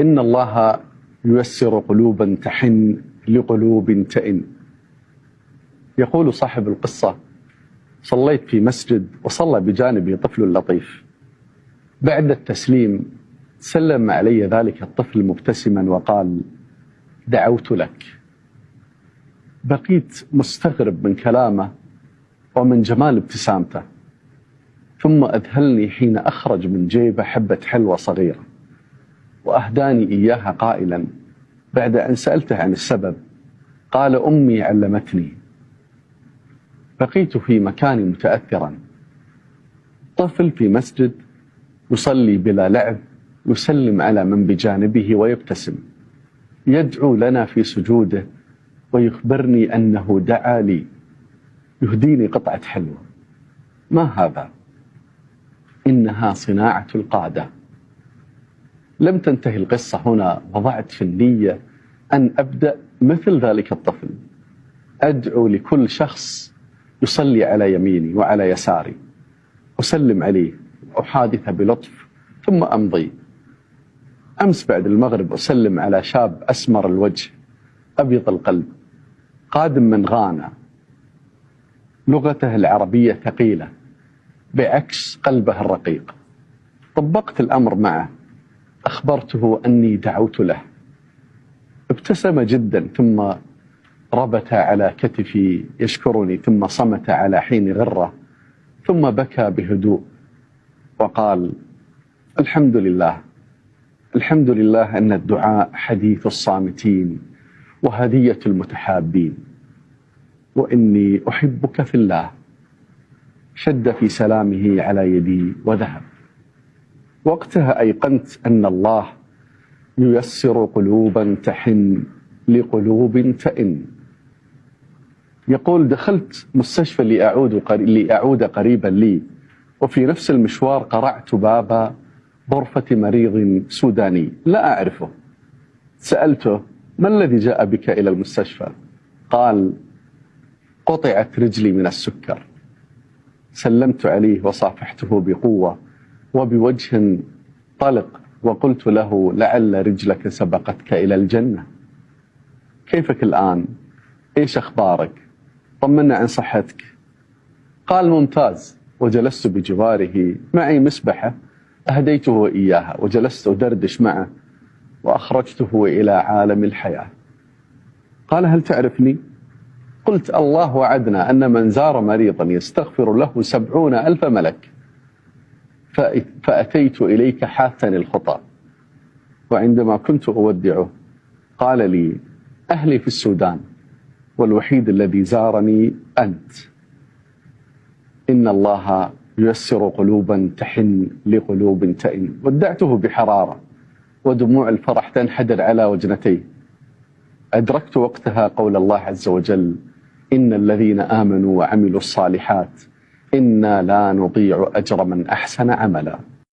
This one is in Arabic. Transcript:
إن الله ييسر قلوبا تحن لقلوب تئن. يقول صاحب القصة: صليت في مسجد وصلى بجانبي طفل لطيف. بعد التسليم سلم علي ذلك الطفل مبتسما وقال: دعوت لك. بقيت مستغرب من كلامه ومن جمال ابتسامته، ثم أذهلني حين أخرج من جيبه حبة حلوى صغيرة وأهداني إياها قائلا بعد أن سألته عن السبب، قال: أمي علمتني. بقيت في مكاني متأثرا. طفل في مسجد يصلي بلا لعب يسلم على من بجانبه ويبتسم، يدعو لنا في سجوده ويخبرني أنه دعا لي، يهديني قطعة حلوى. ما هذا؟ إنها صناعة القادة. لم تنتهي القصة هنا، وضعت في النية أن أبدأ مثل ذلك الطفل، أدعو لكل شخص يصلي على يميني وعلى يساري، أسلم عليه، أحادثه بلطف، ثم أمضي. أمس بعد المغرب أسلم على شاب أسمر الوجه أبيض القلب قادم من غانا، لغته العربية ثقيلة بعكس قلبه الرقيق. طبقت الأمر معه، أخبرته أني دعوت له. ابتسم جدا، ثم ربت على كتفي يشكرني، ثم صمت على حين غره، ثم بكى بهدوء وقال: الحمد لله، الحمد لله أن الدعاء حديث الصامتين وهدية المتحابين، وإني أحبك في الله. شد في سلامه على يدي وذهب. وقتها أيقنت أن الله ييسر قلوبا تحن لقلوب تئن. يقول: دخلت مستشفى لأعود قريبا لي، وفي نفس المشوار قرعت باب غرفة مريض سوداني لا أعرفه. سألته: ما الذي جاء بك إلى المستشفى؟ قال: قطعت رجلي من السكر. سلمت عليه وصافحته بقوة وبوجه طلق، وقلت له: لعل رجلك سبقتك إلى الجنة. كيفك الآن؟ إيش أخبارك؟ طمنا عن صحتك. قال: ممتاز. وجلست بجواره، معي مسبحة أهديته إياها، وجلست أدردش معه وأخرجته إلى عالم الحياة. قال: هل تعرفني؟ قلت: الله وعدنا أن من زار مريضا يستغفر له 70,000 ملك، فأتيت إليك حاثني الخطى. وعندما كنت أودعه قال لي: أهلي في السودان، والوحيد الذي زارني أنت. إن الله ييسر قلوبا تحن لقلوب تئن. ودعته بحرارة ودموع الفرح تنحدر على وجنتيه. أدركت وقتها قول الله عز وجل: إن الذين آمنوا وعملوا الصالحات إنا لا نضيع أجر من أحسن عملا.